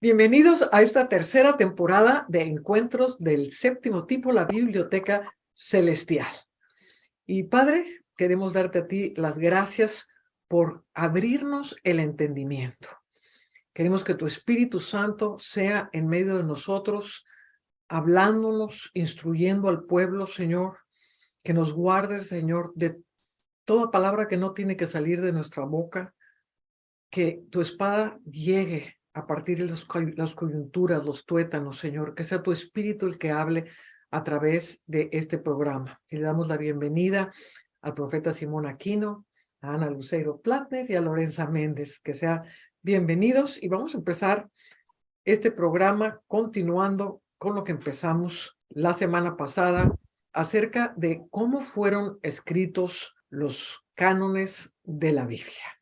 Bienvenidos a esta tercera temporada de Encuentros del Séptimo Tipo, la Biblioteca Celestial. Y Padre, queremos darte a ti las gracias por abrirnos el entendimiento. Queremos que tu Espíritu Santo sea en medio de nosotros, hablándonos, instruyendo al pueblo, Señor, que nos guardes, Señor, de toda palabra que no tiene que salir de nuestra boca, que tu espada llegue a partir de las coyunturas, los tuétanos, Señor, que sea tu espíritu el que hable a través de este programa. Y le damos la bienvenida al profeta Simón Aquino, a Ana Luceiro Platner y a Lorenza Méndez, que sean bienvenidos. Y vamos a empezar este programa continuando con lo que empezamos la semana pasada acerca de cómo fueron escritos los cánones de la Biblia.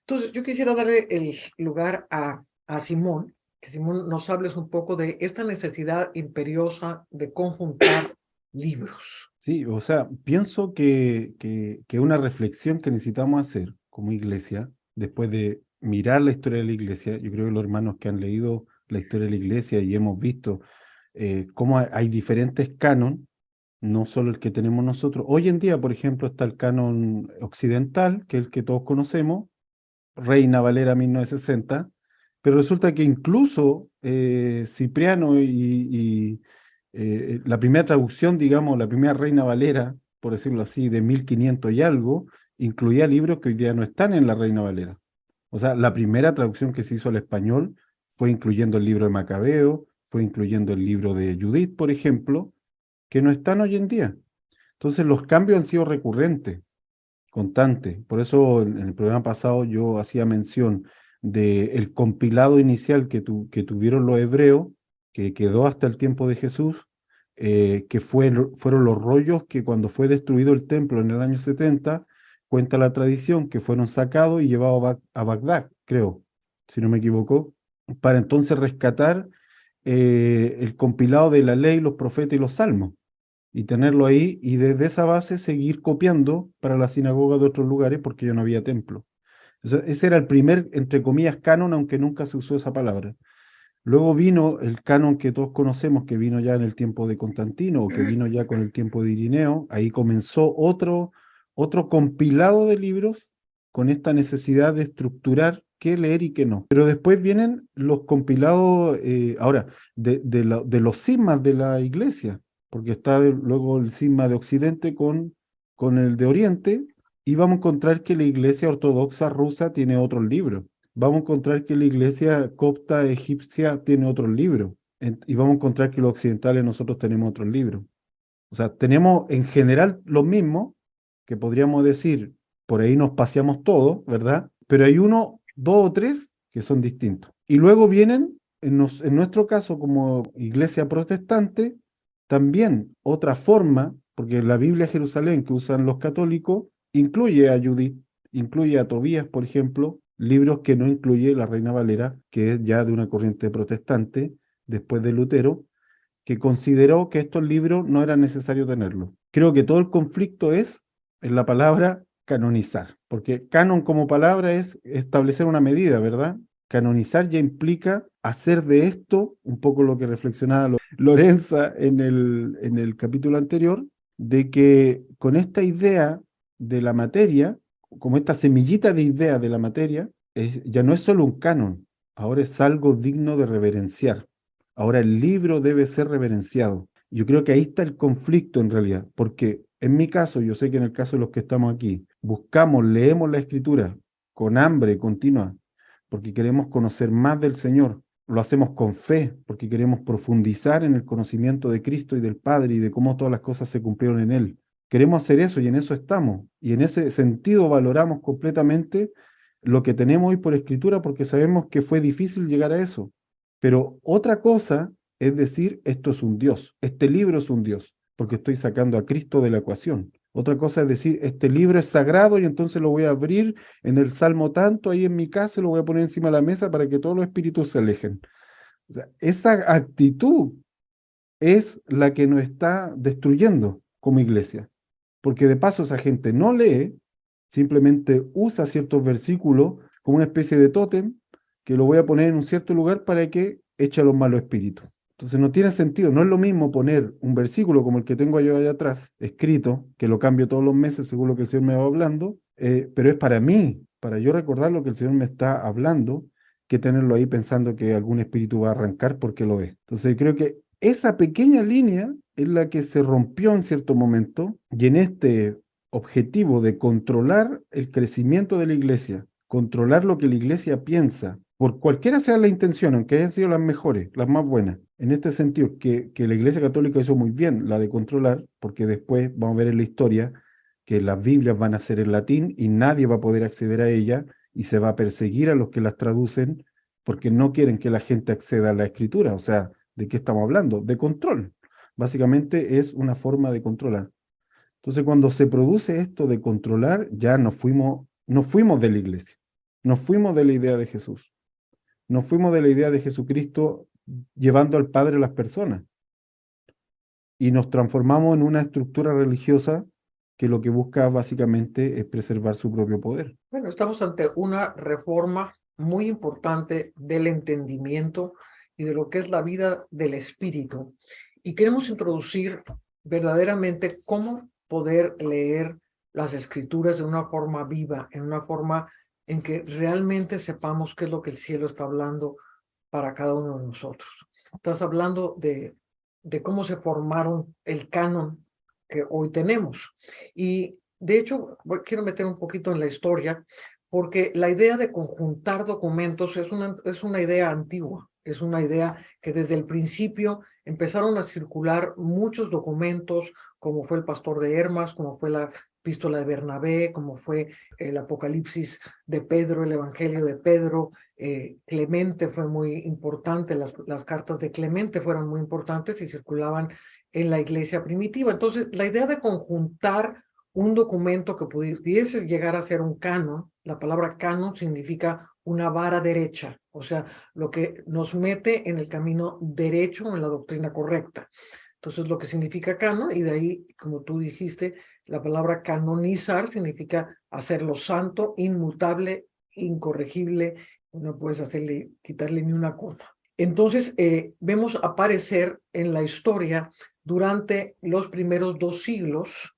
Entonces, yo quisiera darle el lugar a Simón, que Simón nos hables un poco de esta necesidad imperiosa de conjuntar libros. Sí, o sea, pienso que una reflexión que necesitamos hacer como iglesia, después de mirar la historia de la iglesia, yo creo que los hermanos que han leído la historia de la iglesia y hemos visto cómo hay diferentes canon, no solo el que tenemos nosotros. Hoy en día, por ejemplo, está el canon occidental, que es el que todos conocemos, Reina Valera 1960, pero resulta que incluso Cipriano y la primera traducción, digamos, la primera Reina Valera, por decirlo así, de 1500 y algo, incluía libros que hoy día no están en la Reina Valera. O sea, la primera traducción que se hizo al español fue incluyendo el libro de Macabeo, fue incluyendo el libro de Judith, por ejemplo, que no están hoy en día. Entonces los cambios han sido recurrentes, constantes. Por eso en el programa pasado yo hacía mención del compilado inicial que tuvieron los hebreos, que quedó hasta el tiempo de Jesús, fueron los rollos que cuando fue destruido el templo en el año 70, cuenta la tradición que fueron sacados y llevados a Bagdad, creo, si no me equivoco, para entonces rescatar el compilado de la ley, los profetas y los salmos y tenerlo ahí y desde esa base seguir copiando para la sinagoga de otros lugares porque ya no había templo. Ese era el primer, entre comillas, canon, aunque nunca se usó esa palabra. Luego vino el canon que todos conocemos, que vino ya en el tiempo de Constantino, o que vino ya con el tiempo de Irineo. Ahí comenzó otro compilado de libros con esta necesidad de estructurar qué leer y qué no. Pero después vienen los compilados, ahora, de los cismas de la iglesia, porque está luego el cisma de Occidente con el de Oriente, y vamos a encontrar que la iglesia ortodoxa rusa tiene otros libros. Vamos a encontrar que la iglesia copta egipcia tiene otros libros. Y vamos a encontrar que los occidentales nosotros tenemos otros libros. O sea, tenemos en general los mismos, que podríamos decir, por ahí nos paseamos todos, ¿verdad? Pero hay uno, dos o tres que son distintos. Y luego vienen, en nuestro caso como iglesia protestante, también otra forma, porque la Biblia Jerusalén que usan los católicos incluye a Judith, incluye a Tobías, por ejemplo, libros que no incluye la Reina Valera, que es ya de una corriente protestante, después de Lutero, que consideró que estos libros no era necesario tenerlos. Creo que todo el conflicto es en la palabra canonizar, porque canon como palabra es establecer una medida, ¿verdad? Canonizar ya implica hacer de esto, un poco lo que reflexionaba Lorenza en el capítulo anterior, de que con esta idea de la materia, como esta semillita de idea de la materia, ya no es solo un canon, ahora es algo digno de reverenciar. Ahora el libro debe ser reverenciado. Yo creo que ahí está el conflicto en realidad, porque en mi caso, yo sé que en el caso de los que estamos aquí, buscamos, leemos la escritura con hambre continua, porque queremos conocer más del Señor. Lo hacemos con fe, porque queremos profundizar en el conocimiento de Cristo y del Padre y de cómo todas las cosas se cumplieron en Él. Queremos hacer eso y en eso estamos. Y en ese sentido valoramos completamente lo que tenemos hoy por escritura, porque sabemos que fue difícil llegar a eso. Pero otra cosa es decir, esto es un Dios, este libro es un Dios, porque estoy sacando a Cristo de la ecuación. Otra cosa es decir, este libro es sagrado y entonces lo voy a abrir en el Salmo tanto ahí en mi casa y lo voy a poner encima de la mesa para que todos los espíritus se alejen. O sea, esa actitud es la que nos está destruyendo como iglesia, porque de paso esa gente no lee, simplemente usa ciertos versículos como una especie de tótem que lo voy a poner en un cierto lugar para que eche a los malos espíritus. Entonces no tiene sentido, no es lo mismo poner un versículo como el que tengo yo allá atrás, escrito, que lo cambio todos los meses según lo que el Señor me va hablando, pero es para mí, para yo recordar lo que el Señor me está hablando, que tenerlo ahí pensando que algún espíritu va a arrancar porque lo es. Entonces creo que esa pequeña línea es la que se rompió en cierto momento y en este objetivo de controlar el crecimiento de la iglesia, controlar lo que la iglesia piensa, por cualquiera sea la intención, aunque hayan sido las mejores, las más buenas, en este sentido, que la Iglesia Católica hizo muy bien, la de controlar, porque después vamos a ver en la historia que las Biblias van a ser en latín y nadie va a poder acceder a ella y se va a perseguir a los que las traducen porque no quieren que la gente acceda a la escritura. O sea, ¿de qué estamos hablando? De control. Básicamente es una forma de controlar. Entonces, cuando se produce esto de controlar, ya nos fuimos de la iglesia, nos fuimos de la idea de Jesús. Nos fuimos de la idea de Jesucristo llevando al Padre a las personas y nos transformamos en una estructura religiosa que lo que busca básicamente es preservar su propio poder. Bueno, estamos ante una reforma muy importante del entendimiento y de lo que es la vida del espíritu. Y queremos introducir verdaderamente cómo poder leer las escrituras de una forma viva, en una forma en que realmente sepamos qué es lo que el cielo está hablando para cada uno de nosotros. Estás hablando de cómo se formaron el canon que hoy tenemos. Y de hecho, quiero meter un poquito en la historia, porque la idea de conjuntar documentos es una idea antigua, es una idea que desde el principio empezaron a circular muchos documentos, como fue el Pastor de Hermas, como fue la Epístola de Bernabé, como fue el Apocalipsis de Pedro, el Evangelio de Pedro, Clemente fue muy importante, las cartas de Clemente fueron muy importantes y circulaban en la iglesia primitiva. Entonces, la idea de conjuntar un documento que pudiese llegar a ser un canon, la palabra canon significa una vara derecha, o sea, lo que nos mete en el camino derecho, en la doctrina correcta. Entonces, lo que significa canon, y de ahí, como tú dijiste, la palabra canonizar significa hacerlo santo, inmutable, incorregible, no puedes quitarle ni una coma. Entonces, vemos aparecer en la historia durante los primeros 2 siglos,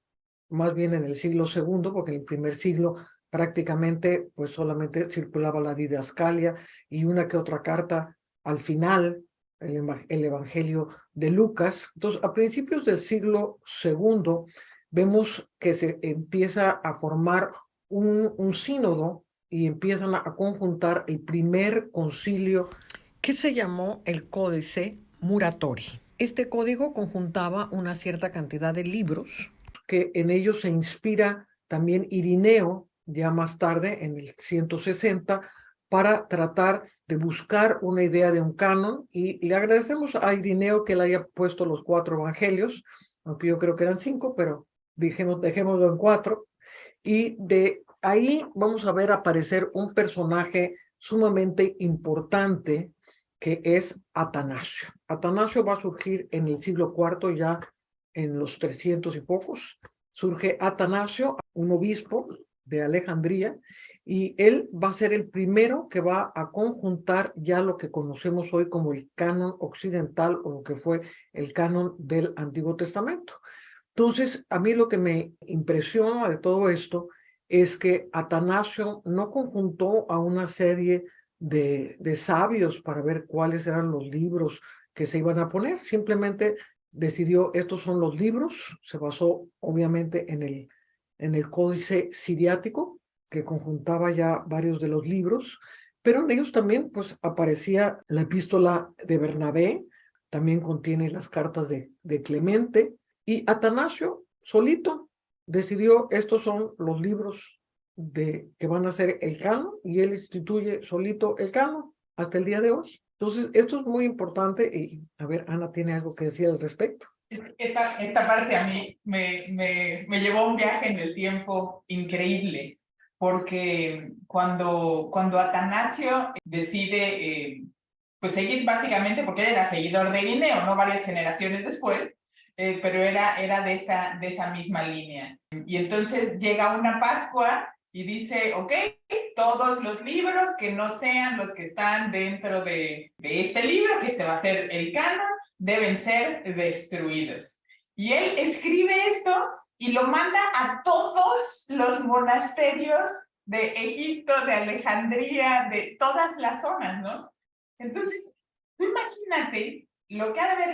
más bien en el siglo segundo, porque en el primer siglo prácticamente pues solamente circulaba la didascalia y una que otra carta al final, el Evangelio de Lucas. Entonces, a principios del siglo segundo, vemos que se empieza a formar un sínodo y empiezan a conjuntar el primer concilio que se llamó el Códice Muratori. Este código conjuntaba una cierta cantidad de libros que en ellos se inspira también Irineo, ya más tarde, en el 160, para tratar de buscar una idea de un canon, y le agradecemos a Irineo que le haya puesto los 4 evangelios, aunque yo creo que eran 5, pero dejémoslo en 4, y de ahí vamos a ver aparecer un personaje sumamente importante que es Atanasio. Atanasio va a surgir en el siglo IV, ya en los 300 y pocos. Surge Atanasio, un obispo de Alejandría, y él va a ser el primero que va a conjuntar ya lo que conocemos hoy como el canon occidental o lo que fue el canon del Antiguo Testamento. Entonces, a mí lo que me impresiona de todo esto es que Atanasio no conjuntó a una serie de sabios para ver cuáles eran los libros que se iban a poner, simplemente decidió estos son los libros, se basó obviamente en el códice siriático que conjuntaba ya varios de los libros, pero en ellos también pues aparecía la epístola de Bernabé, también contiene las cartas de Clemente, y Atanasio solito decidió estos son los libros que van a ser el canon, y él instituye solito el canon hasta el día de hoy. Entonces, esto es muy importante y, a ver, Ana tiene algo que decir al respecto. Esta parte a mí me llevó a un viaje en el tiempo increíble, porque cuando Atanasio decide pues seguir básicamente, porque él era seguidor de Irineo, no varias generaciones después, pero era de esa misma línea. Y entonces llega una Pascua y dice, ok, todos los libros que no sean los que están dentro de este libro, que este va a ser el canon, deben ser destruidos. Y él escribe esto y lo manda a todos los monasterios de Egipto, de Alejandría, de todas las zonas, ¿no? Entonces, tú imagínate lo que ha de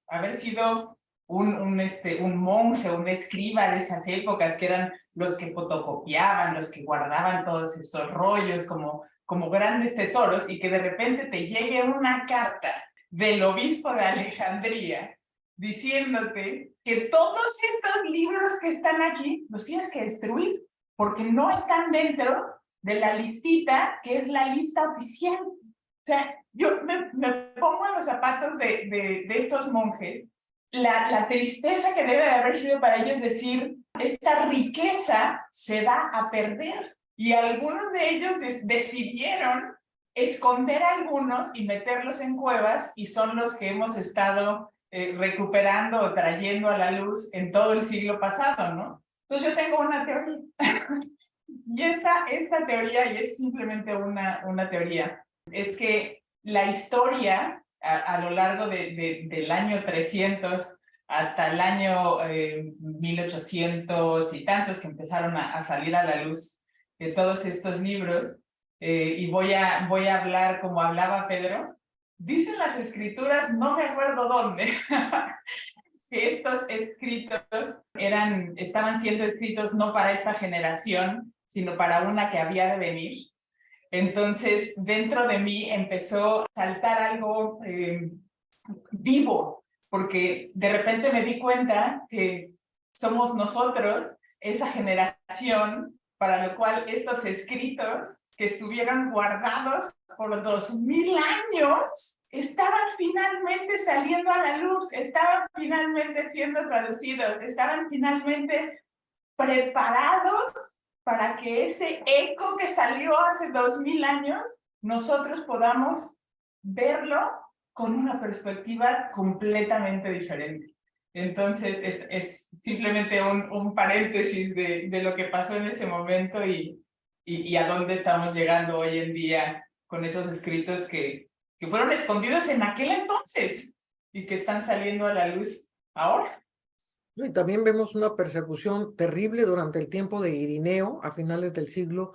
haber sido un monje, un escriba de esas épocas, que eran los que fotocopiaban, los que guardaban todos estos rollos como grandes tesoros, y que de repente te llegue una carta del obispo de Alejandría diciéndote que todos estos libros que están aquí los tienes que destruir porque no están dentro de la listita que es la lista oficial. O sea, yo me pongo en los zapatos de estos monjes, la tristeza que debe de haber sido para ellos decir, esta riqueza se va a perder. Y algunos de ellos decidieron esconder a algunos y meterlos en cuevas, y son los que hemos estado recuperando o trayendo a la luz en todo el siglo pasado, ¿no? Entonces yo tengo una teoría. Y esta teoría, y es simplemente una teoría, es que la historia a lo largo del año 300 hasta el año 1800 y tantos, que empezaron a salir a la luz de todos estos libros, y voy a hablar como hablaba Pedro, dicen las escrituras, no me acuerdo dónde, que estos escritos estaban siendo escritos no para esta generación, sino para una que había de venir. Entonces, dentro de mí empezó a saltar algo vivo, porque de repente me di cuenta que somos nosotros, esa generación, para lo cual estos escritos que estuvieron guardados por 2000 años estaban finalmente saliendo a la luz, estaban finalmente siendo traducidos, estaban finalmente preparados para que ese eco que salió hace 2000 años, nosotros podamos verlo con una perspectiva completamente diferente. Entonces, es simplemente un paréntesis de lo que pasó en ese momento y a dónde estamos llegando hoy en día con esos escritos que fueron escondidos en aquel entonces y que están saliendo a la luz ahora. Y también vemos una persecución terrible durante el tiempo de Irineo, a finales del siglo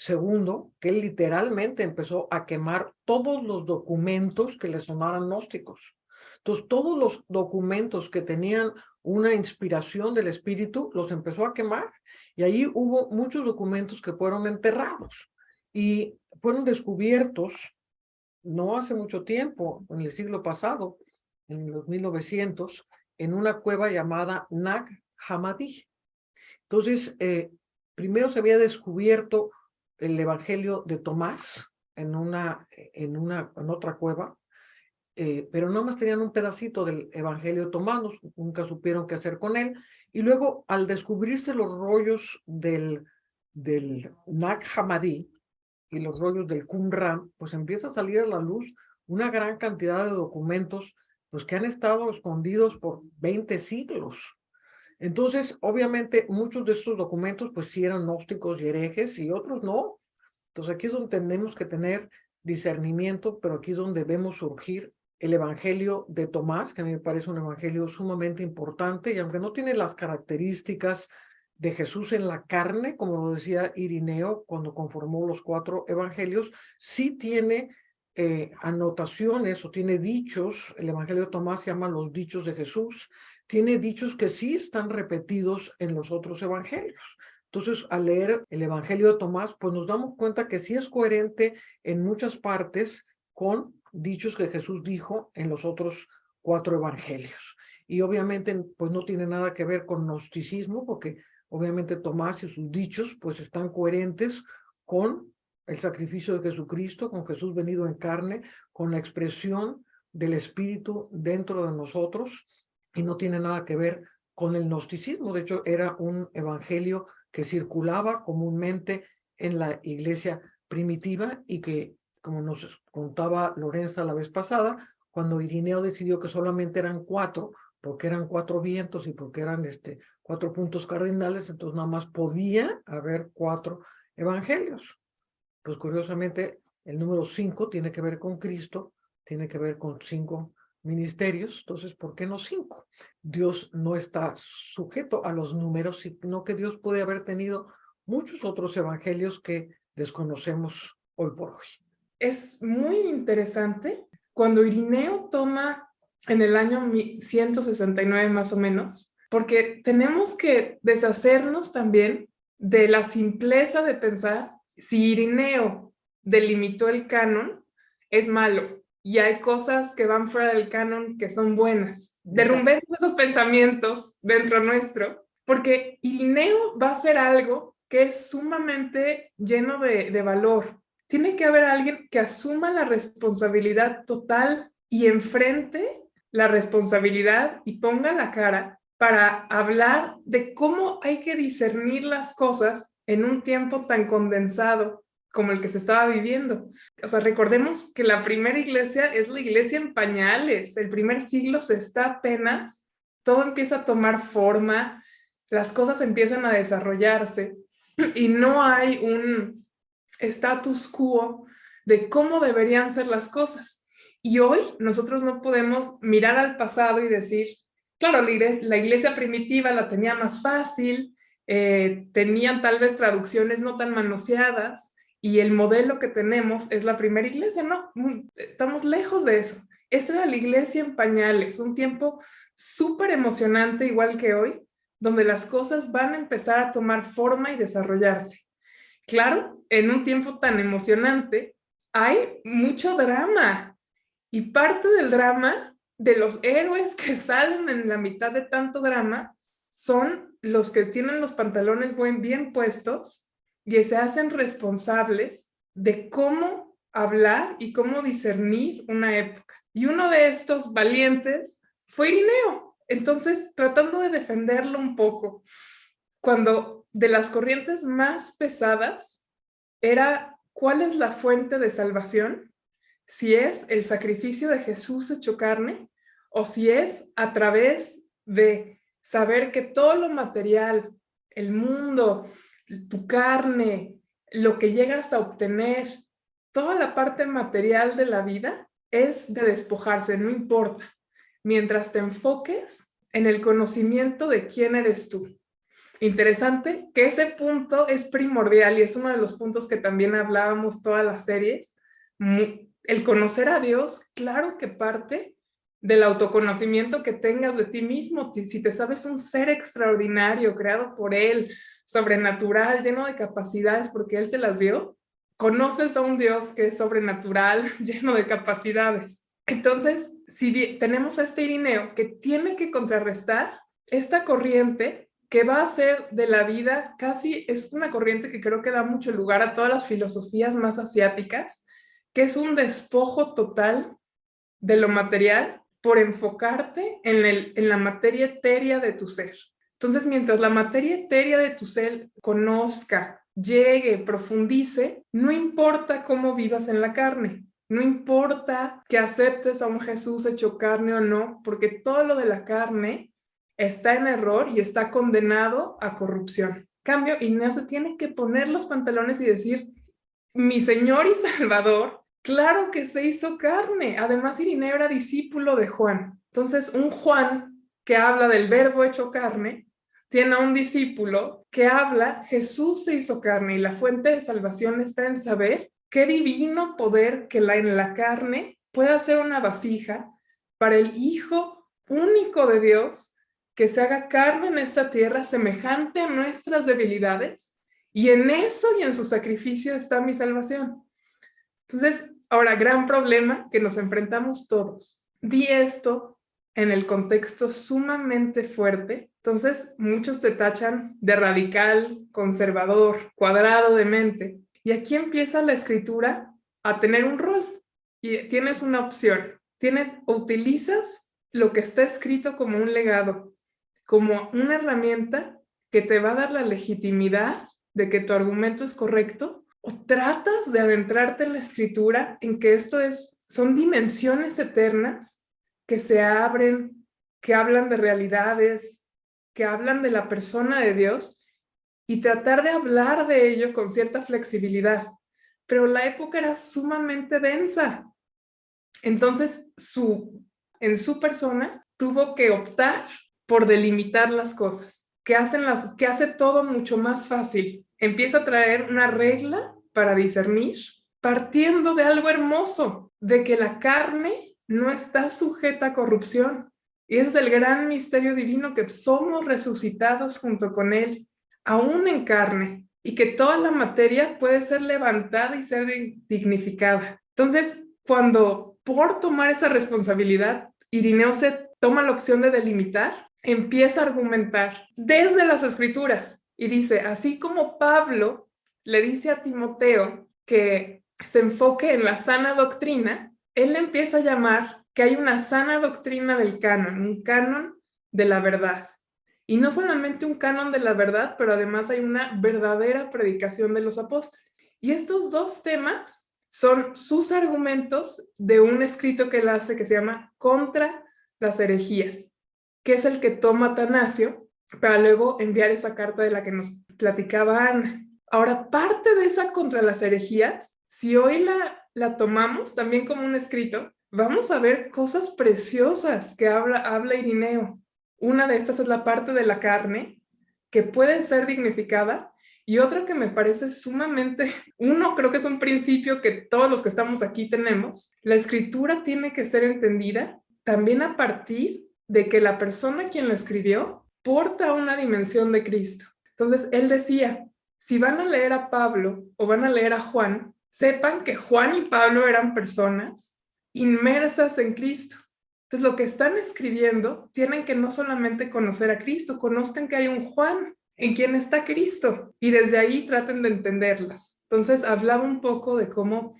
II, que él literalmente empezó a quemar todos los documentos que le sonaran gnósticos. Entonces, todos los documentos que tenían una inspiración del espíritu, los empezó a quemar. Y ahí hubo muchos documentos que fueron enterrados y fueron descubiertos no hace mucho tiempo, en el siglo pasado, en los 1900, en una cueva llamada Nag Hammadi. Entonces, primero se había descubierto el Evangelio de Tomás en otra cueva, pero nada más tenían un pedacito del Evangelio de Tomás, nunca supieron qué hacer con él, y luego al descubrirse los rollos del Nag Hammadi y los rollos del Qumran, pues empieza a salir a la luz una gran cantidad de documentos pues que han estado escondidos por 20 siglos. Entonces, obviamente, muchos de estos documentos pues sí eran gnósticos y herejes y otros no. Entonces, aquí es donde tenemos que tener discernimiento, pero aquí es donde vemos surgir el Evangelio de Tomás, que a mí me parece un evangelio sumamente importante, y aunque no tiene las características de Jesús en la carne, como lo decía Irineo cuando conformó los 4 evangelios, sí tiene anotaciones o tiene dichos. El Evangelio de Tomás se llama los dichos de Jesús, tiene dichos que sí están repetidos en los otros evangelios. Entonces, al leer el Evangelio de Tomás, pues nos damos cuenta que sí es coherente en muchas partes con dichos que Jesús dijo en los otros 4 evangelios. Y obviamente, pues no tiene nada que ver con gnosticismo, porque obviamente Tomás y sus dichos, pues están coherentes con el sacrificio de Jesucristo, con Jesús venido en carne, con la expresión del Espíritu dentro de nosotros, y no tiene nada que ver con el gnosticismo. De hecho, era un evangelio que circulaba comúnmente en la iglesia primitiva y que, como nos contaba Lorenza la vez pasada, cuando Irineo decidió que solamente eran 4, porque eran 4 vientos y porque eran 4 puntos cardinales, entonces nada más podía haber 4 evangelios. Pues curiosamente, el número 5 tiene que ver con Cristo, tiene que ver con 5 ministerios, entonces, ¿por qué no 5? Dios no está sujeto a los números, sino que Dios puede haber tenido muchos otros evangelios que desconocemos hoy por hoy. Es muy interesante cuando Irineo toma en el año 169 más o menos, porque tenemos que deshacernos también de la simpleza de pensar si Irineo delimitó el canon, es malo. Y hay cosas que van fuera del canon que son buenas. Derrumbemos esos pensamientos dentro nuestro, porque Irineo va a hacer algo que es sumamente lleno de valor. Tiene que haber alguien que asuma la responsabilidad total y enfrente la responsabilidad y ponga la cara para hablar de cómo hay que discernir las cosas en un tiempo tan condensado como el que se estaba viviendo. O sea, recordemos que la primera iglesia es la iglesia en pañales. El primer siglo se está apenas, todo empieza a tomar forma, las cosas empiezan a desarrollarse y no hay un status quo de cómo deberían ser las cosas. Y hoy nosotros no podemos mirar al pasado y decir, claro, la iglesia primitiva la tenía más fácil, tenían tal vez traducciones no tan manoseadas, y el modelo que tenemos es la primera iglesia. No, estamos lejos de eso. Esta era la iglesia en pañales, un tiempo súper emocionante, igual que hoy, donde las cosas van a empezar a tomar forma y desarrollarse. Claro, en un tiempo tan emocionante hay mucho drama, y parte del drama, de los héroes que salen en la mitad de tanto drama, son los que tienen los pantalones bien puestos y se hacen responsables de cómo hablar y cómo discernir una época. Y uno de estos valientes fue Irineo. Entonces, tratando de defenderlo un poco, cuando de las corrientes más pesadas era ¿cuál es la fuente de salvación? Si es el sacrificio de Jesús hecho carne o si es a través de saber que todo lo material, el mundo, tu carne, lo que llegas a obtener, toda la parte material de la vida es de despojarse, no importa, mientras te enfoques en el conocimiento de quién eres tú. Interesante que ese punto es primordial y es uno de los puntos que también hablábamos todas las series. El conocer a Dios, claro que parte del autoconocimiento que tengas de ti mismo. Si te sabes un ser extraordinario, creado por Él, sobrenatural, lleno de capacidades porque Él te las dio, conoces a un Dios que es sobrenatural, lleno de capacidades. Entonces, si tenemos a este Irineo que tiene que contrarrestar esta corriente que va a ser de la vida, casi es una corriente que creo que da mucho lugar a todas las filosofías más asiáticas, que es un despojo total de lo material por enfocarte en la materia etérea de tu ser. Entonces, mientras la materia etérea de tu ser conozca, llegue, profundice, no importa cómo vivas en la carne, no importa que aceptes a un Jesús hecho carne o no, porque todo lo de la carne está en error y está condenado a corrupción. En cambio, Irineo se tiene que poner los pantalones y decir, mi Señor y Salvador, claro que se hizo carne. Además, Irineo era discípulo de Juan. Entonces, un Juan que habla del verbo hecho carne, tiene a un discípulo que habla, Jesús se hizo carne, y la fuente de salvación está en saber qué divino poder que en la carne pueda ser una vasija para el Hijo único de Dios, que se haga carne en esta tierra semejante a nuestras debilidades, y en eso y en su sacrificio está mi salvación. Entonces, ahora, gran problema que nos enfrentamos todos. Di esto en el contexto sumamente fuerte, entonces muchos te tachan de radical, conservador, cuadrado de mente, y aquí empieza la escritura a tener un rol, y tienes una opción. Utilizas lo que está escrito como un legado, como una herramienta que te va a dar la legitimidad de que tu argumento es correcto, o tratas de adentrarte en la escritura en que son dimensiones eternas que se abren, que hablan de realidades, que hablan de la persona de Dios y tratar de hablar de ello con cierta flexibilidad. Pero la época era sumamente densa. Entonces, en su persona tuvo que optar por delimitar las cosas, que hace todo mucho más fácil. Empieza a traer una regla para discernir, partiendo de algo hermoso, de que la carne no está sujeta a corrupción. Y ese es el gran misterio divino, que somos resucitados junto con Él, aún en carne, y que toda la materia puede ser levantada y ser dignificada. Entonces, cuando por tomar esa responsabilidad, Irineo se toma la opción de delimitar, empieza a argumentar desde las Escrituras y dice, así como Pablo le dice a Timoteo que se enfoque en la sana doctrina, él empieza a llamar que hay una sana doctrina del canon, un canon de la verdad. Y no solamente un canon de la verdad, pero además hay una verdadera predicación de los apóstoles. Y estos dos temas son sus argumentos de un escrito que él hace que se llama Contra las herejías, que es el que toma Atanasio para luego enviar esa carta de la que nos platicaba Ana. Ahora, parte de esa Contra las herejías, si hoy la tomamos también como un escrito, vamos a ver cosas preciosas que habla Irineo. Una de estas es la parte de la carne, que puede ser dignificada, y otra que me parece sumamente, creo que es un principio que todos los que estamos aquí tenemos. La escritura tiene que ser entendida también a partir de que la persona quien lo escribió porta una dimensión de Cristo. Entonces, él decía, si van a leer a Pablo o van a leer a Juan, sepan que Juan y Pablo eran personas inmersas en Cristo. Entonces, lo que están escribiendo, tienen que no solamente conocer a Cristo, conozcan que hay un Juan en quien está Cristo, y desde ahí traten de entenderlas. Entonces, hablaba un poco de cómo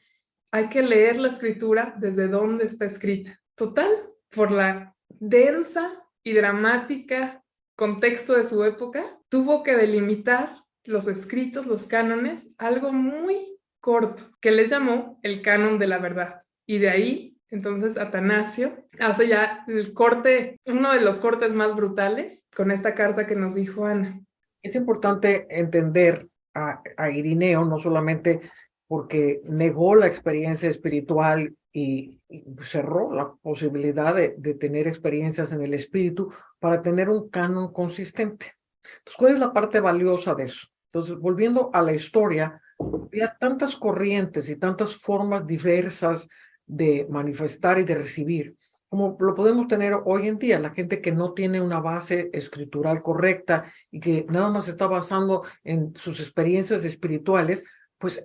hay que leer la escritura desde dónde está escrita. Total, por la densa y dramática contexto de su época, tuvo que delimitar los escritos, los cánones, algo muy corto, que les llamó el canon de la verdad. Y de ahí, entonces, Atanasio hace ya el corte, uno de los cortes más brutales, con esta carta que nos dijo Ana. Es importante entender a Irineo, no solamente porque negó la experiencia espiritual y cerró la posibilidad de tener experiencias en el espíritu para tener un canon consistente. Entonces, ¿cuál es la parte valiosa de eso? Entonces, volviendo a la historia, había tantas corrientes y tantas formas diversas de manifestar y de recibir, como lo podemos tener hoy en día. La gente que no tiene una base escritural correcta y que nada más está basando en sus experiencias espirituales, pues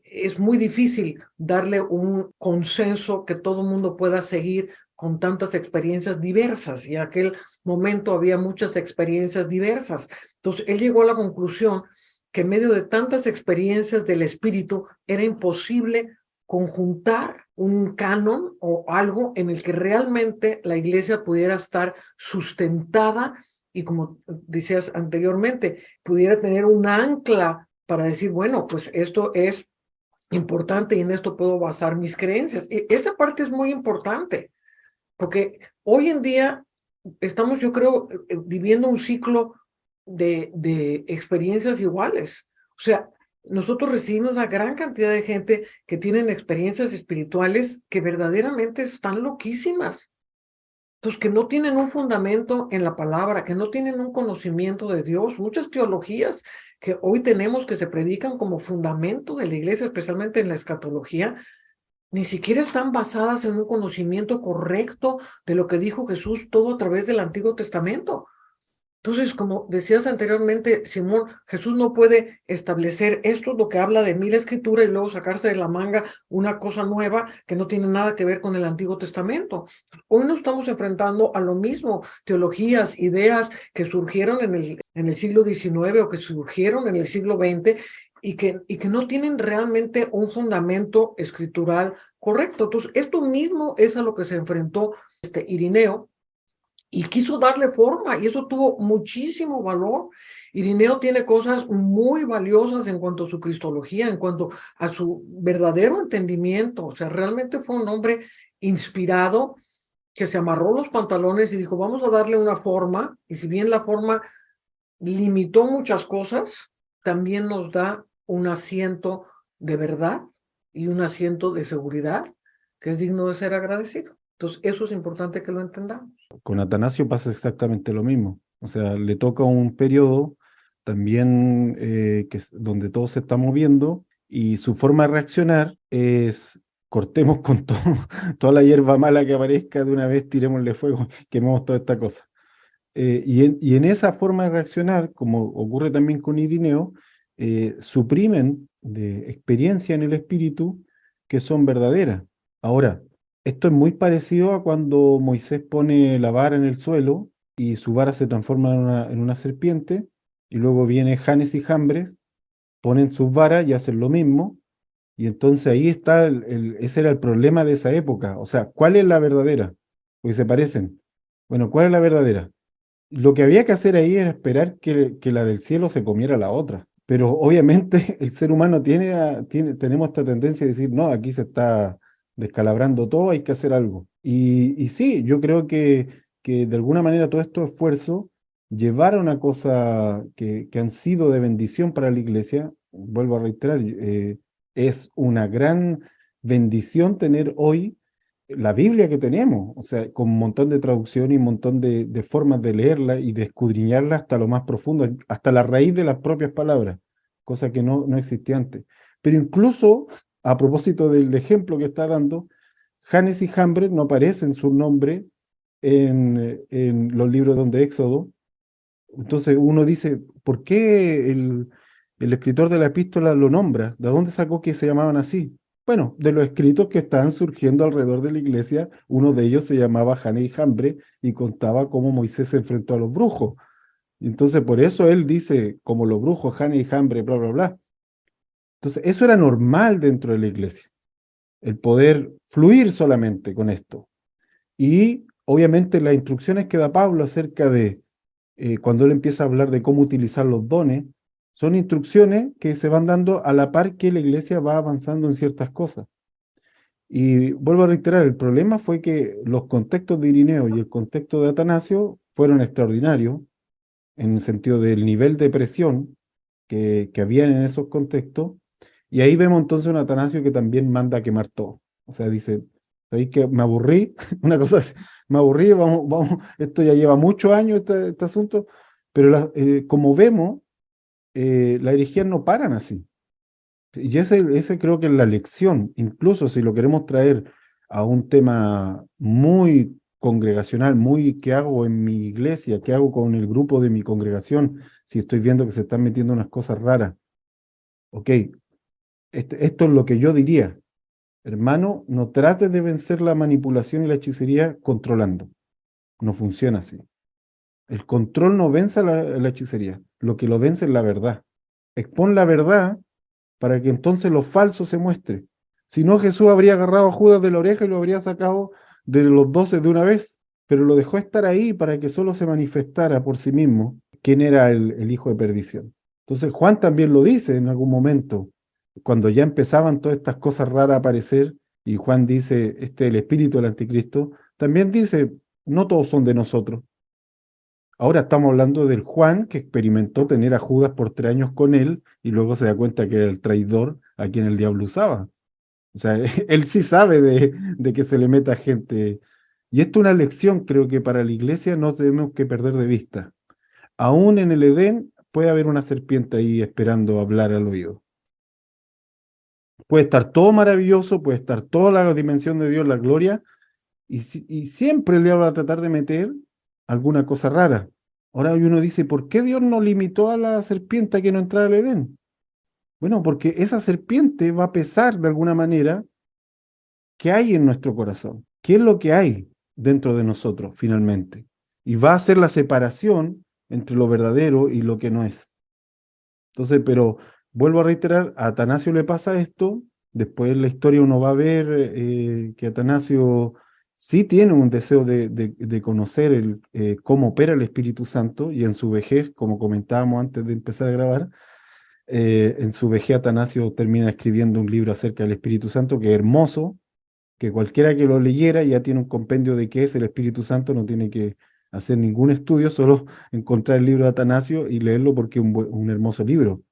es muy difícil darle un consenso que todo el mundo pueda seguir con tantas experiencias diversas, y en aquel momento había muchas experiencias diversas. Entonces, él llegó a la conclusión que en medio de tantas experiencias del espíritu era imposible conjuntar un canon o algo en el que realmente la iglesia pudiera estar sustentada y, como decías anteriormente, pudiera tener un ancla para decir, bueno, pues esto es importante y en esto puedo basar mis creencias. Y esta parte es muy importante, porque hoy en día estamos, yo creo, viviendo un ciclo de experiencias iguales. O sea, nosotros recibimos una gran cantidad de gente que tienen experiencias espirituales que verdaderamente están loquísimas. Entonces, que no tienen un fundamento en la palabra, que no tienen un conocimiento de Dios. Muchas teologías que hoy tenemos que se predican como fundamento de la iglesia, especialmente en la escatología, ni siquiera están basadas en un conocimiento correcto de lo que dijo Jesús, todo a través del Antiguo Testamento. Entonces, como decías anteriormente, Simón, Jesús no puede establecer esto, lo que habla de mí la Escritura, y luego sacarse de la manga una cosa nueva que no tiene nada que ver con el Antiguo Testamento. Hoy nos estamos enfrentando a lo mismo, teologías, ideas que surgieron en el siglo XIX o que surgieron en el siglo XX y que no tienen realmente un fundamento escritural correcto. Entonces, esto mismo es a lo que se enfrentó Irineo, y quiso darle forma, y eso tuvo muchísimo valor. Irineo tiene cosas muy valiosas en cuanto a su cristología, en cuanto a su verdadero entendimiento. O sea, realmente fue un hombre inspirado que se amarró los pantalones y dijo, vamos a darle una forma, y si bien la forma limitó muchas cosas, también nos da un asiento de verdad y un asiento de seguridad que es digno de ser agradecido. Entonces, eso es importante que lo entendamos. Con Atanasio pasa exactamente lo mismo. O sea, le toca un periodo también donde todo se está moviendo y su forma de reaccionar es cortemos con todo, toda la hierba mala que aparezca de una vez, tirémosle fuego, quememos toda esta cosa. Y en esa forma de reaccionar, como ocurre también con Irineo, suprimen de experiencia en el espíritu que son verdaderas. Ahora, esto es muy parecido a cuando Moisés pone la vara en el suelo y su vara se transforma en una serpiente, y luego viene Janes y Jambres, ponen sus varas y hacen lo mismo, y entonces ahí está, ese era el problema de esa época. O sea, ¿cuál es la verdadera? Porque se parecen. Bueno, ¿cuál es la verdadera? Lo que había que hacer ahí era esperar que la del cielo se comiera la otra. Pero obviamente el ser humano tenemos esta tendencia a decir, no, aquí se está descalabrando todo, hay que hacer algo. Y sí, yo creo que de alguna manera todos estos esfuerzos llevaron a cosas que han sido de bendición para la iglesia. Vuelvo a reiterar, es una gran bendición tener hoy la Biblia que tenemos, o sea, con un montón de traducción y un montón de formas de leerla y de escudriñarla hasta lo más profundo, hasta la raíz de las propias palabras, cosa que no existía antes. Pero incluso, a propósito del ejemplo que está dando, Janes y Jambres no aparecen su nombre en los libros donde Éxodo. Entonces uno dice, ¿por qué el escritor de la epístola lo nombra? ¿De dónde sacó que se llamaban así? Bueno, de los escritos que estaban surgiendo alrededor de la iglesia, uno de ellos se llamaba Janes y Jambre y contaba cómo Moisés se enfrentó a los brujos. Entonces, por eso él dice, como los brujos, Janes y Jambre, bla, bla, bla. Entonces, eso era normal dentro de la iglesia, el poder fluir solamente con esto. Y obviamente las instrucciones que da Pablo acerca de cuando él empieza a hablar de cómo utilizar los dones, son instrucciones que se van dando a la par que la iglesia va avanzando en ciertas cosas. Y vuelvo a reiterar, el problema fue que los contextos de Irineo y el contexto de Atanasio fueron extraordinarios en el sentido del nivel de presión que había en esos contextos. Y ahí vemos entonces un Atanasio que también manda a quemar todo. O sea, dice, ¿sabéis que me aburrí? Una cosa así, me aburrí, vamos, esto ya lleva muchos años, este asunto, pero como vemos, las herejías no paran así. Y ese creo que es la lección, incluso si lo queremos traer a un tema muy congregacional, muy qué hago en mi iglesia, qué hago con el grupo de mi congregación, si estoy viendo que se están metiendo unas cosas raras. Ok, esto es lo que yo diría. Hermano, no trates de vencer la manipulación y la hechicería controlando. No funciona así. El control no vence a la hechicería. Lo que lo vence es la verdad. Expon la verdad para que entonces lo falso se muestre. Si no, Jesús habría agarrado a Judas de la oreja y lo habría sacado de los 12 de una vez, pero lo dejó estar ahí para que solo se manifestara por sí mismo quién era el hijo de perdición. Entonces Juan también lo dice en algún momento, cuando ya empezaban todas estas cosas raras a aparecer, y Juan dice, este es el espíritu del anticristo, también dice, no todos son de nosotros. Ahora estamos hablando del Juan que experimentó tener a Judas por 3 años con él y luego se da cuenta que era el traidor a quien el diablo usaba. O sea, él sí sabe de que se le meta gente. Y esto es una lección, creo que para la iglesia no tenemos que perder de vista. Aún en el Edén puede haber una serpiente ahí esperando hablar al oído. Puede estar todo maravilloso, puede estar toda la dimensión de Dios, la gloria, y siempre el diablo va a tratar de meter alguna cosa rara. Ahora uno dice, ¿por qué Dios no limitó a la serpiente a que no entrara al Edén? Bueno, porque esa serpiente va a pesar de alguna manera qué hay en nuestro corazón, qué es lo que hay dentro de nosotros finalmente. Y va a hacer la separación entre lo verdadero y lo que no es. Entonces, pero vuelvo a reiterar, a Atanasio le pasa esto, después en la historia uno va a ver que Atanasio sí tiene un deseo de conocer cómo opera el Espíritu Santo, y en su vejez, como comentábamos antes de empezar a grabar, en su vejez Atanasio termina escribiendo un libro acerca del Espíritu Santo que es hermoso, que cualquiera que lo leyera ya tiene un compendio de qué es el Espíritu Santo, no tiene que hacer ningún estudio, solo encontrar el libro de Atanasio y leerlo porque es un hermoso libro.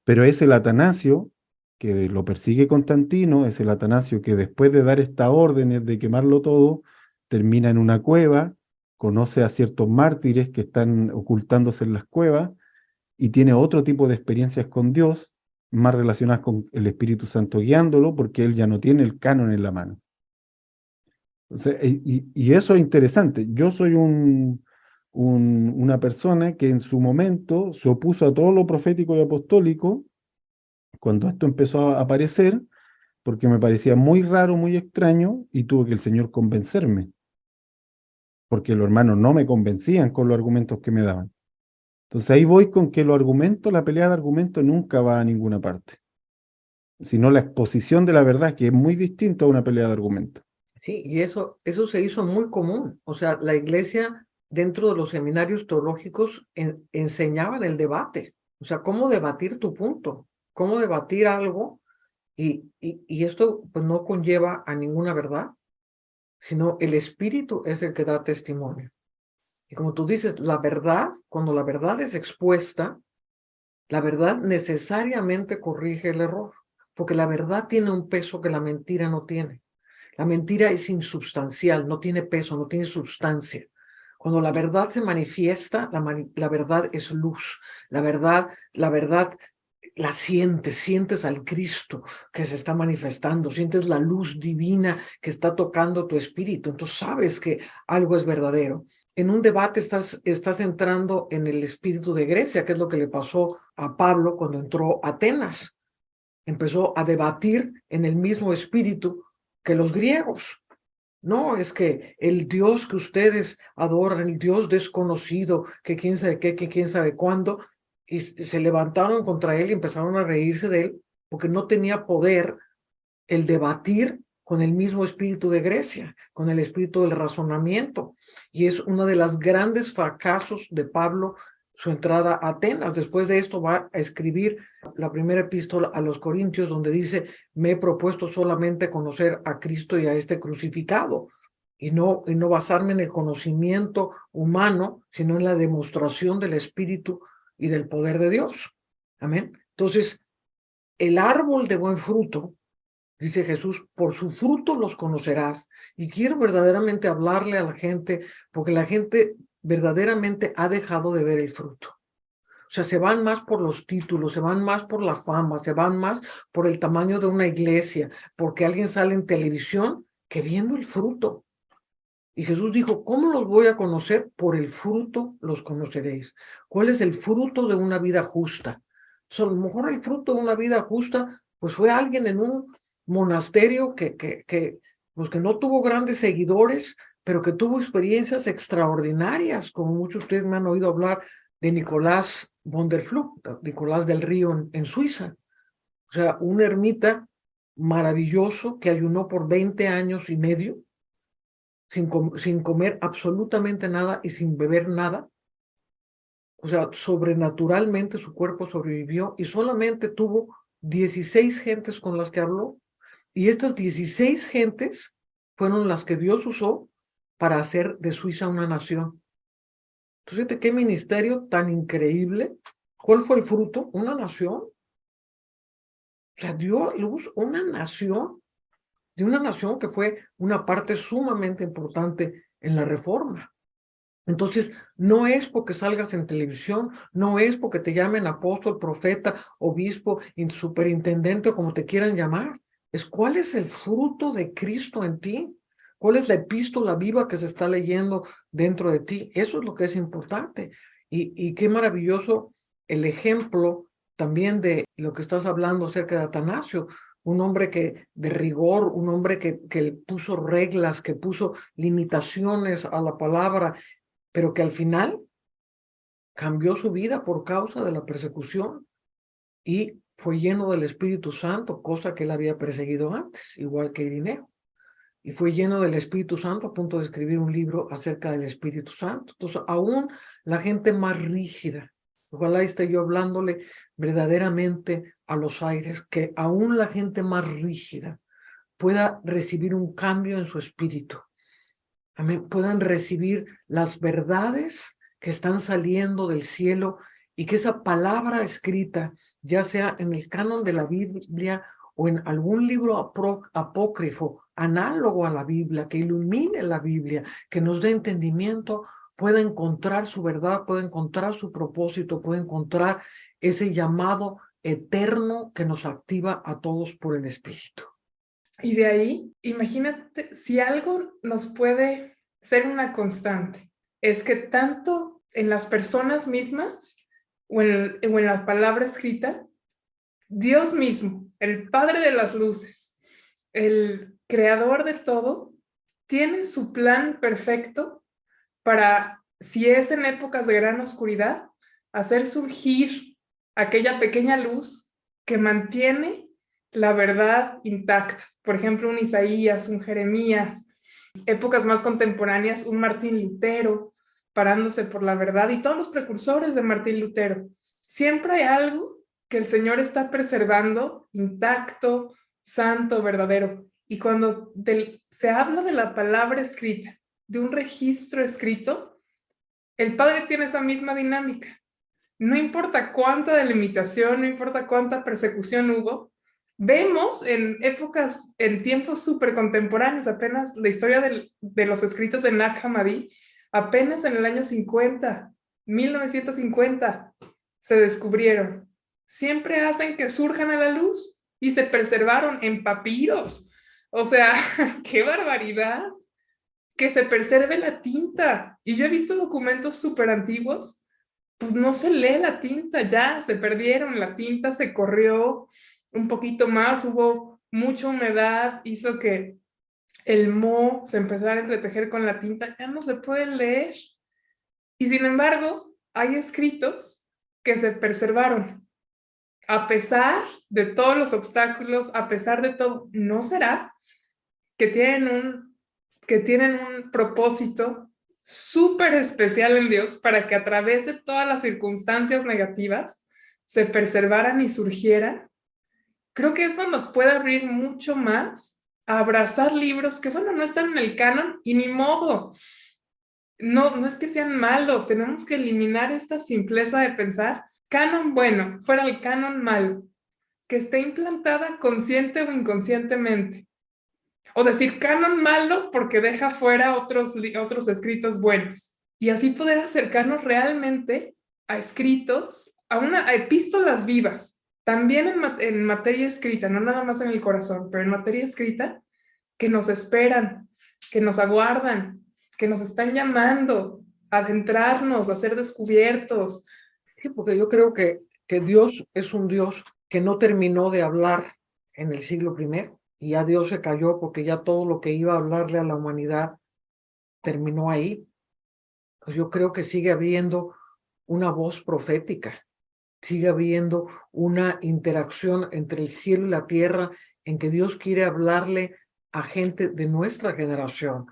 Pero es el Atanasio que lo persigue Constantino, es el Atanasio que después de dar estas órdenes de quemarlo todo, termina en una cueva, conoce a ciertos mártires que están ocultándose en las cuevas y tiene otro tipo de experiencias con Dios, más relacionadas con el Espíritu Santo guiándolo, porque él ya no tiene el canon en la mano. Entonces, y eso es interesante. Yo soy una persona que en su momento se opuso a todo lo profético y apostólico cuando esto empezó a aparecer, porque me parecía muy raro, muy extraño, y tuvo que el Señor convencerme, porque los hermanos no me convencían con los argumentos que me daban. Entonces ahí voy con que los argumentos, la pelea de argumentos nunca va a ninguna parte, sino la exposición de la verdad, que es muy distinto a una pelea de argumentos. Sí, y eso se hizo muy común. O sea, la iglesia dentro de los seminarios teológicos enseñaban el debate. O sea, cómo debatir tu punto, cómo debatir algo, y esto pues no conlleva a ninguna verdad, sino el espíritu es el que da testimonio. Y como tú dices, la verdad, cuando la verdad es expuesta, la verdad necesariamente corrige el error, porque la verdad tiene un peso que la mentira no tiene. La mentira es insubstancial, no tiene peso, no tiene sustancia. Cuando la verdad se manifiesta, la verdad es luz. La verdad la sientes al Cristo que se está manifestando, sientes la luz divina que está tocando tu espíritu, entonces sabes que algo es verdadero. En un debate estás entrando en el espíritu de Grecia, que es lo que le pasó a Pablo cuando entró a Atenas. Empezó a debatir en el mismo espíritu que los griegos. No, es que el Dios que ustedes adoran, el Dios desconocido, que quién sabe qué, que quién sabe cuándo, y se levantaron contra él y empezaron a reírse de él, porque no tenía poder el debatir con el mismo espíritu de Grecia, con el espíritu del razonamiento. Y es uno de los grandes fracasos de Pablo, su entrada a Atenas. Después de esto va a escribir la primera epístola a los Corintios, donde dice, me he propuesto solamente conocer a Cristo y a este crucificado, y no basarme en el conocimiento humano, sino en la demostración del Espíritu y del poder de Dios. Amén. Entonces, el árbol de buen fruto, dice Jesús, por su fruto los conocerás. Y quiero verdaderamente hablarle a la gente, porque la gente verdaderamente ha dejado de ver el fruto. O sea, se van más por los títulos, se van más por la fama, se van más por el tamaño de una iglesia, porque alguien sale en televisión, que viendo el fruto. Y Jesús dijo, ¿cómo los voy a conocer? Por el fruto los conoceréis. ¿Cuál es el fruto de una vida justa? O sea, a lo mejor el fruto de una vida justa, pues fue alguien en un monasterio pues que no tuvo grandes seguidores, pero que tuvo experiencias extraordinarias, como muchos de ustedes me han oído hablar de Nicolás von der Flugt, Nicolás del Río en Suiza. O sea, un ermita maravilloso que ayunó por 20 años y medio, sin comer absolutamente nada y sin beber nada. O sea, sobrenaturalmente su cuerpo sobrevivió y solamente tuvo 16 gentes con las que habló. Y estas 16 gentes fueron las que Dios usó para hacer de Suiza una nación. Entonces, ¿qué ministerio tan increíble? ¿Cuál fue el fruto? Una nación. O sea, dio luz una nación, de una nación que fue una parte sumamente importante en la reforma. Entonces, no es porque salgas en televisión, no es porque te llamen apóstol, profeta, obispo, superintendente o como te quieran llamar. Es cuál es el fruto de Cristo en ti. ¿Cuál es la epístola viva que se está leyendo dentro de ti? Eso es lo que es importante. Y qué maravilloso el ejemplo también de lo que estás hablando acerca de Atanasio. Un hombre de rigor, un hombre que puso reglas, que puso limitaciones a la palabra, pero que al final cambió su vida por causa de la persecución y fue lleno del Espíritu Santo, cosa que él había perseguido antes, igual que Irineo. Y fue lleno del Espíritu Santo a punto de escribir un libro acerca del Espíritu Santo. Entonces, aún la gente más rígida, ojalá esté yo hablándole verdaderamente a los aires, que aún la gente más rígida pueda recibir un cambio en su espíritu. Amén. Puedan recibir las verdades que están saliendo del cielo y que esa palabra escrita, ya sea en el canon de la Biblia o en algún libro apócrifo, análogo a la Biblia, que ilumine la Biblia, que nos dé entendimiento, pueda encontrar su verdad, pueda encontrar su propósito, pueda encontrar ese llamado eterno que nos activa a todos por el Espíritu. Y de ahí, imagínate, si algo nos puede ser una constante, es que tanto en las personas mismas o en la palabra escrita, Dios mismo, el Padre de las luces, el creador de todo, tiene su plan perfecto para, si es en épocas de gran oscuridad, hacer surgir aquella pequeña luz que mantiene la verdad intacta. Por ejemplo, un Isaías, un Jeremías, épocas más contemporáneas, un Martín Lutero, parándose por la verdad, y todos los precursores de Martín Lutero. Siempre hay algo que el Señor está preservando intacto, santo, verdadero. Y cuando se habla de la palabra escrita, de un registro escrito, el Padre tiene esa misma dinámica. No importa cuánta delimitación, no importa cuánta persecución hubo, vemos en épocas, en tiempos súper contemporáneos, apenas la historia de los escritos de Nag Hammadi, apenas en el año 50, 1950, se descubrieron. Siempre hacen que surjan a la luz y se preservaron en papiros. O sea, ¡qué barbaridad! Que se preserve la tinta. Y yo he visto documentos súper antiguos, pues no se lee la tinta, ya se perdieron, la tinta se corrió un poquito más, hubo mucha humedad, hizo que el moho se empezara a entretejer con la tinta, ya no se pueden leer. Y sin embargo, hay escritos que se preservaron. A pesar de todos los obstáculos, a pesar de todo, ¿no será que tienen un propósito súper especial en Dios para que a través de todas las circunstancias negativas se preservaran y surgieran? Creo que esto nos puede abrir mucho más a abrazar libros que, bueno, no están en el canon y ni modo. No es que sean malos, tenemos que eliminar esta simpleza de pensar canon bueno, fuera el canon malo, que esté implantada consciente o inconscientemente. O decir canon malo porque deja fuera otros escritos buenos. Y así poder acercarnos realmente a escritos, a epístolas vivas, también en materia escrita, no nada más en el corazón, pero en materia escrita, que nos esperan, que nos aguardan, que nos están llamando a adentrarnos, a ser descubiertos. Sí, porque yo creo que Dios es un Dios que no terminó de hablar en el siglo I, y ya Dios se cayó porque ya todo lo que iba a hablarle a la humanidad terminó ahí. Pues yo creo que sigue habiendo una voz profética, sigue habiendo una interacción entre el cielo y la tierra en que Dios quiere hablarle a gente de nuestra generación,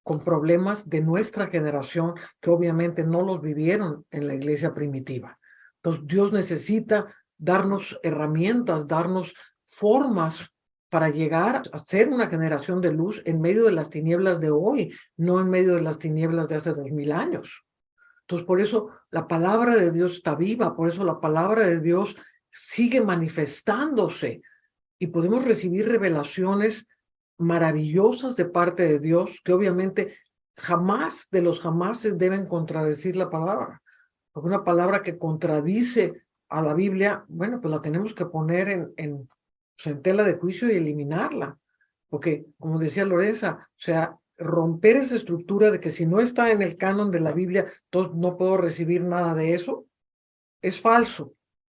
con problemas de nuestra generación que obviamente no los vivieron en la iglesia primitiva. Entonces Dios necesita darnos herramientas, darnos formas para llegar a ser una generación de luz en medio de las tinieblas de hoy, no en medio de las tinieblas de hace 2000 años. Entonces, por eso la palabra de Dios está viva, por eso la palabra de Dios sigue manifestándose y podemos recibir revelaciones maravillosas de parte de Dios que obviamente jamás de los jamases deben contradecir la palabra. Porque una palabra que contradice a la Biblia, bueno, pues la tenemos que poner en tela de juicio y eliminarla. Porque, como decía Lorenza, o sea, romper esa estructura de que si no está en el canon de la Biblia, entonces no puedo recibir nada de eso, es falso.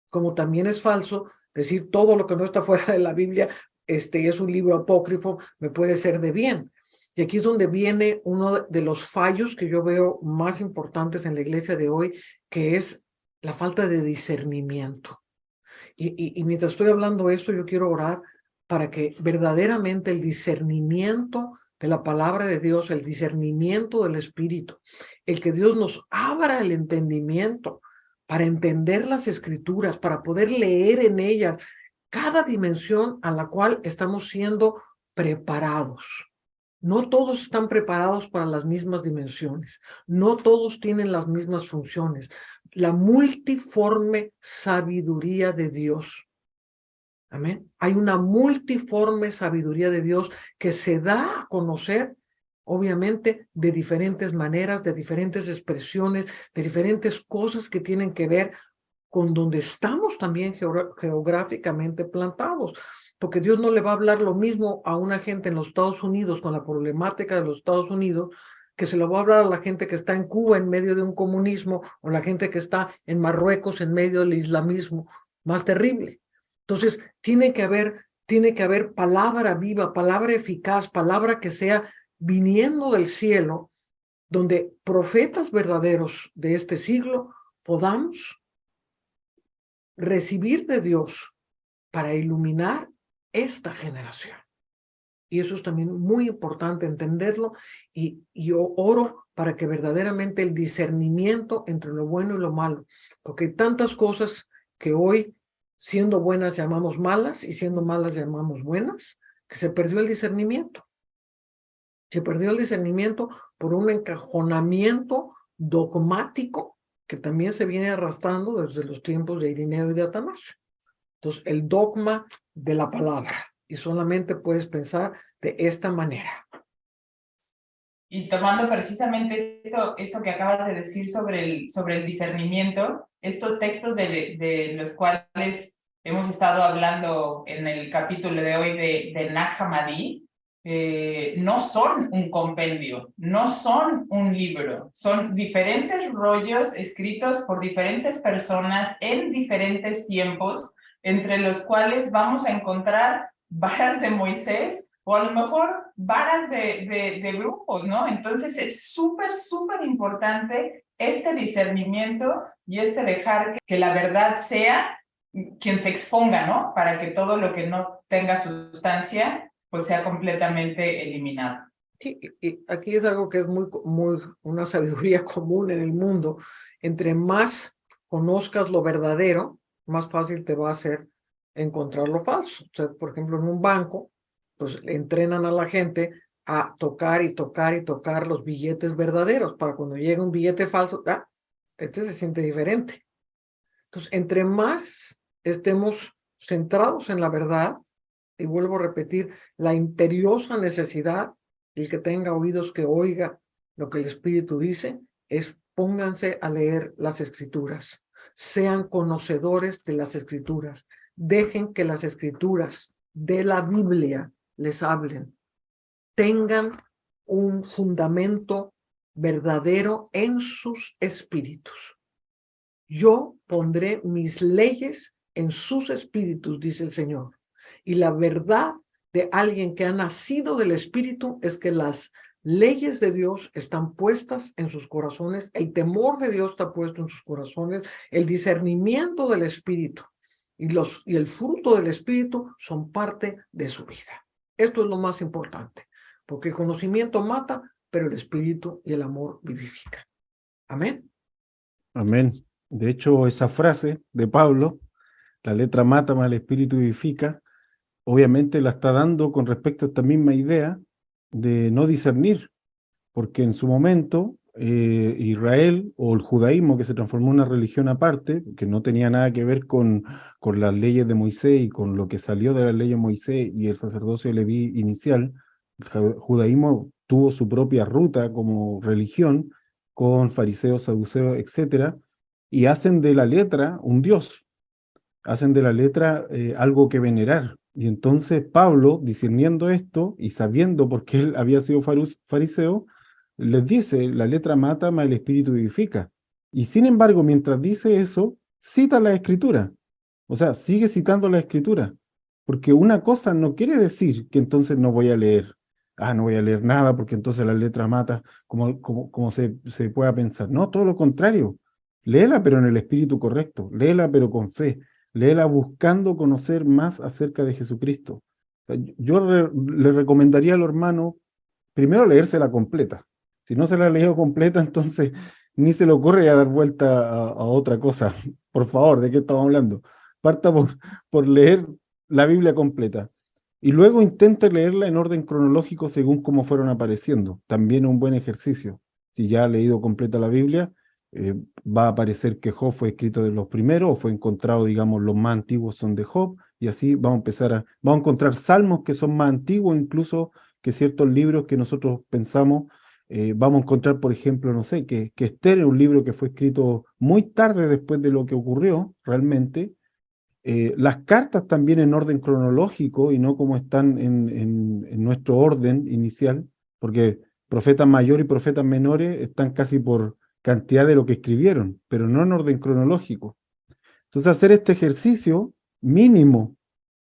Como también es falso decir todo lo que no está fuera de la Biblia, es un libro apócrifo, me puede ser de bien. Y aquí es donde viene uno de los fallos que yo veo más importantes en la iglesia de hoy, que es la falta de discernimiento. Y mientras estoy hablando esto, yo quiero orar para que verdaderamente el discernimiento de la palabra de Dios, el discernimiento del Espíritu, el que Dios nos abra el entendimiento para entender las Escrituras, para poder leer en ellas cada dimensión a la cual estamos siendo preparados. No todos están preparados para las mismas dimensiones. No todos tienen las mismas funciones. La multiforme sabiduría de Dios. Amén. Hay una multiforme sabiduría de Dios que se da a conocer, obviamente, de diferentes maneras, de diferentes expresiones, de diferentes cosas que tienen que ver con donde estamos también geográficamente plantados. Porque Dios no le va a hablar lo mismo a una gente en los Estados Unidos con la problemática de los Estados Unidos que se lo va a hablar a la gente que está en Cuba en medio de un comunismo o la gente que está en Marruecos en medio del islamismo más terrible. Entonces, tiene que haber palabra viva, palabra eficaz, palabra que sea viniendo del cielo, donde profetas verdaderos de este siglo podamos recibir de Dios para iluminar esta generación. Y eso es también muy importante entenderlo, y yo oro para que verdaderamente el discernimiento entre lo bueno y lo malo, porque hay tantas cosas que hoy, siendo buenas llamamos malas y siendo malas llamamos buenas, que se perdió el discernimiento. Se perdió el discernimiento por un encajonamiento dogmático que también se viene arrastrando desde los tiempos de Irineo y de Atanasio. Entonces, el dogma de la palabra, y solamente puedes pensar de esta manera. Y tomando precisamente esto que acabas de decir sobre el discernimiento, estos textos de los cuales hemos estado hablando en el capítulo de hoy de Nag Hammadi, no son un compendio, no son un libro, son diferentes rollos escritos por diferentes personas en diferentes tiempos, entre los cuales vamos a encontrar varas de Moisés, o a lo mejor varas de grupos, ¿no? Entonces es súper, súper importante este discernimiento y dejar que la verdad sea quien se exponga, ¿no? Para que todo lo que no tenga sustancia, pues sea completamente eliminado. Sí, y aquí es algo que es muy, una sabiduría común en el mundo. Entre más conozcas lo verdadero, más fácil te va a ser encontrar lo falso. O sea, por ejemplo, en un banco, pues entrenan a la gente a tocar y tocar y tocar los billetes verdaderos para cuando llegue un billete falso, este se siente diferente. Entonces, entre más estemos centrados en la verdad, y vuelvo a repetir, la imperiosa necesidad, el que tenga oídos que oiga lo que el Espíritu dice, es pónganse a leer las Escrituras, sean conocedores de las Escrituras, dejen que las Escrituras de la Biblia les hablen, tengan un fundamento verdadero en sus espíritus. Yo pondré mis leyes en sus espíritus, dice el Señor. Y la verdad de alguien que ha nacido del Espíritu es que las leyes de Dios están puestas en sus corazones, el temor de Dios está puesto en sus corazones, el discernimiento del Espíritu y el fruto del Espíritu son parte de su vida. Esto es lo más importante, porque el conocimiento mata, pero el Espíritu y el amor vivifican. Amén. Amén. De hecho, esa frase de Pablo, la letra mata, mas el espíritu vivifica, obviamente la está dando con respecto a esta misma idea de no discernir, porque en su momento Israel o el judaísmo, que se transformó en una religión aparte, que no tenía nada que ver con las leyes de Moisés y con lo que salió de las leyes de Moisés y el sacerdocio leví inicial, el judaísmo tuvo su propia ruta como religión, con fariseos, saduceos, etcétera, y hacen de la letra un dios, hacen de la letra algo que venerar. Y entonces Pablo, discerniendo esto y sabiendo por qué él había sido fariseo, les dice, la letra mata, mas el espíritu vivifica. Y sin embargo, mientras dice eso, cita la escritura. O sea, sigue citando la escritura. Porque una cosa no quiere decir que entonces no voy a leer. No voy a leer nada porque entonces la letra mata, como se pueda pensar. No, todo lo contrario. Léela, pero en el espíritu correcto. Léela, pero con fe. Léela buscando conocer más acerca de Jesucristo. O sea, yo le recomendaría a los hermanos primero leérsela completa. Si no se la ha leído completa, entonces ni se le ocurre a dar vuelta a otra cosa. Por favor, ¿de qué estamos hablando? Parta por leer la Biblia completa. y luego intente leerla en orden cronológico según cómo fueron apareciendo. También un buen ejercicio. Si ya ha leído completa la Biblia, va a aparecer que Job fue escrito de los primeros, o fue encontrado, digamos, los más antiguos son de Job, y así vamos a encontrar salmos que son más antiguos incluso que ciertos libros que nosotros pensamos. Vamos a encontrar, por ejemplo, no sé, que Esther es un libro que fue escrito muy tarde después de lo que ocurrió realmente. Las cartas también en orden cronológico y no como están en nuestro orden inicial, porque profetas mayores y profetas menores están casi por cantidad de lo que escribieron, pero no en orden cronológico. Entonces, hacer este ejercicio mínimo,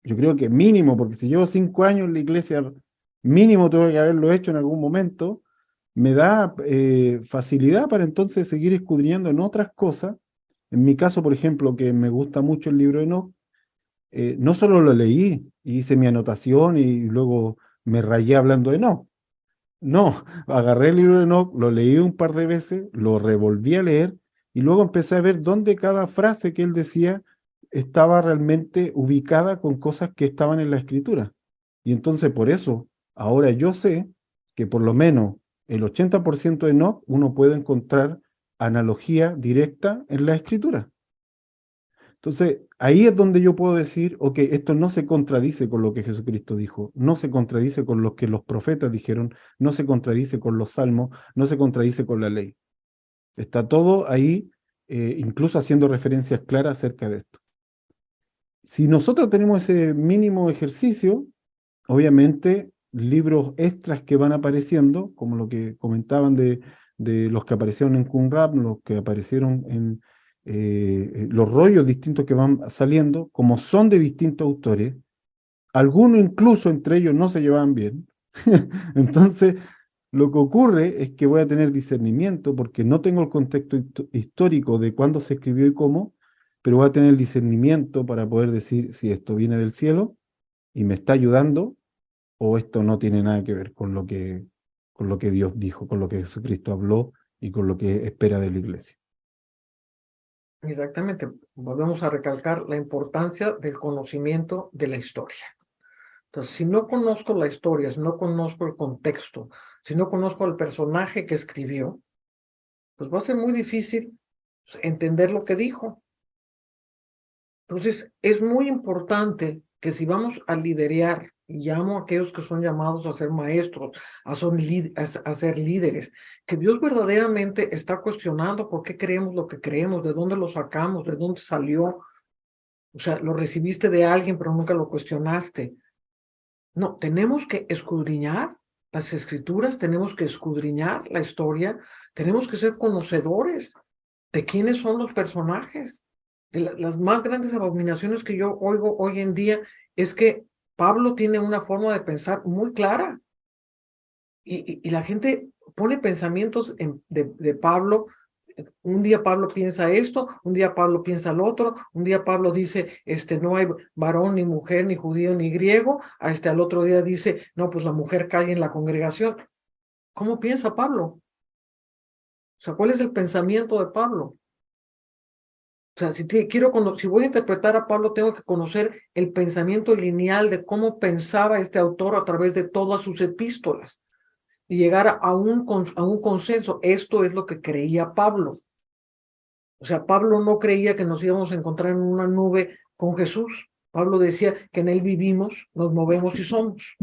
yo creo que mínimo, porque si llevo 5 años en la iglesia, mínimo tengo que haberlo hecho en algún momento, me da facilidad para entonces seguir escudriñando en otras cosas. En mi caso, por ejemplo, que me gusta mucho el libro de Enoch, no solo lo leí y hice mi anotación y luego me rayé hablando de Enoch. No, agarré el libro de Enoch, lo leí un par de veces, lo revolví a leer y luego empecé a ver dónde cada frase que él decía estaba realmente ubicada con cosas que estaban en la escritura. Y entonces por eso ahora yo sé que por lo menos el 80% de Enoch uno puede encontrar analogía directa en la escritura. Entonces, ahí es donde yo puedo decir, ok, esto no se contradice con lo que Jesucristo dijo, no se contradice con lo que los profetas dijeron, no se contradice con los salmos, no se contradice con la ley. Está todo ahí, incluso haciendo referencias claras acerca de esto. Si nosotros tenemos ese mínimo ejercicio, obviamente libros extras que van apareciendo, como lo que comentaban de los que aparecieron en Qumran, los que aparecieron en los rollos distintos que van saliendo, como son de distintos autores, algunos incluso entre ellos no se llevaban bien. Entonces, lo que ocurre es que voy a tener discernimiento porque no tengo el contexto histórico de cuándo se escribió y cómo, pero voy a tener el discernimiento para poder decir si esto viene del cielo y me está ayudando o esto no tiene nada que ver con lo que Dios dijo, con lo que Jesucristo habló y con lo que espera de la iglesia. Exactamente. Volvemos a recalcar la importancia del conocimiento de la historia. Entonces, si no conozco la historia, si no conozco el contexto, si no conozco al personaje que escribió, pues va a ser muy difícil entender lo que dijo. Entonces, es muy importante que si vamos a liderear, y llamo a aquellos que son llamados a ser maestros, a ser líderes, que Dios verdaderamente está cuestionando por qué creemos lo que creemos, de dónde lo sacamos, de dónde salió. O sea, lo recibiste de alguien, pero nunca lo cuestionaste. No, tenemos que escudriñar las escrituras, tenemos que escudriñar la historia, tenemos que ser conocedores de quiénes son los personajes. Las más grandes abominaciones que yo oigo hoy en día es que Pablo tiene una forma de pensar muy clara y la gente pone pensamientos de Pablo. Un día Pablo piensa esto, un día Pablo piensa lo otro, un día Pablo dice, no hay varón, ni mujer, ni judío, ni griego, al otro día dice, no, pues la mujer cae en la congregación. ¿Cómo piensa Pablo? O sea, ¿cuál es el pensamiento de Pablo? O sea, si voy a interpretar a Pablo, tengo que conocer el pensamiento lineal de cómo pensaba este autor a través de todas sus epístolas y llegar a un consenso. Esto es lo que creía Pablo. O sea, Pablo no creía que nos íbamos a encontrar en una nube con Jesús. Pablo decía que en él vivimos, nos movemos y somos.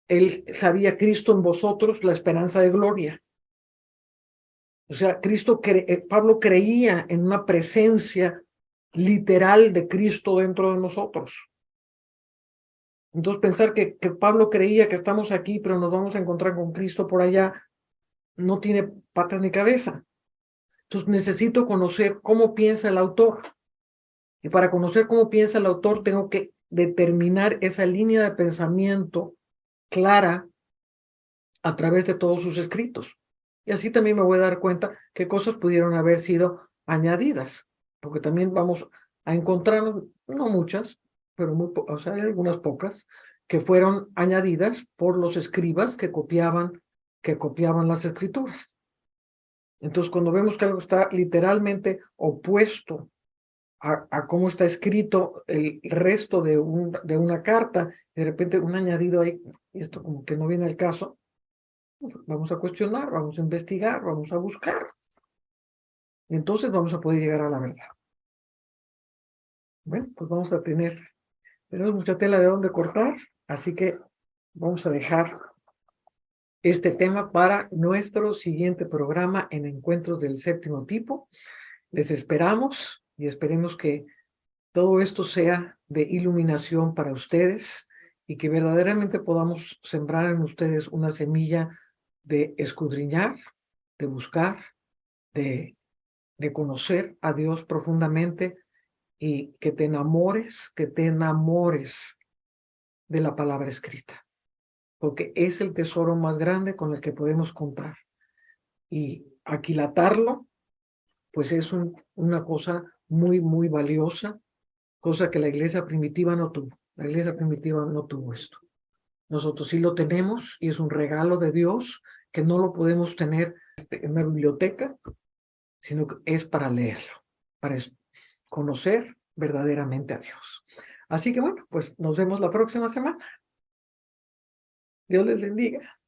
Él sabía Cristo en vosotros, la esperanza de gloria. O sea, Pablo creía en una presencia literal de Cristo dentro de nosotros. Entonces, pensar que Pablo creía que estamos aquí, pero nos vamos a encontrar con Cristo por allá, no tiene patas ni cabeza. Entonces, necesito conocer cómo piensa el autor. Y para conocer cómo piensa el autor, tengo que determinar esa línea de pensamiento clara a través de todos sus escritos. Y así también me voy a dar cuenta qué cosas pudieron haber sido añadidas, porque también vamos a encontrar, no muchas, pero hay algunas pocas, que fueron añadidas por los escribas que copiaban las escrituras. Entonces, cuando vemos que algo está literalmente opuesto a cómo está escrito el resto de una carta, de repente un añadido ahí, esto como que no viene al caso, vamos a cuestionar, vamos a investigar, vamos a buscar. Y entonces vamos a poder llegar a la verdad. Bueno, pues vamos a tenemos mucha tela de dónde cortar, así que vamos a dejar este tema para nuestro siguiente programa en Encuentros del Séptimo Tipo. Les esperamos y esperemos que todo esto sea de iluminación para ustedes y que verdaderamente podamos sembrar en ustedes una semilla de escudriñar, de buscar, de conocer a Dios profundamente y que te enamores de la palabra escrita, porque es el tesoro más grande con el que podemos contar. Y aquilatarlo, pues es una cosa muy, muy valiosa, cosa que la iglesia primitiva no tuvo. La iglesia primitiva no tuvo esto. Nosotros sí lo tenemos y es un regalo de Dios que no lo podemos tener en la biblioteca, sino que es para leerlo, para conocer verdaderamente a Dios. Así que bueno, pues nos vemos la próxima semana. Dios les bendiga.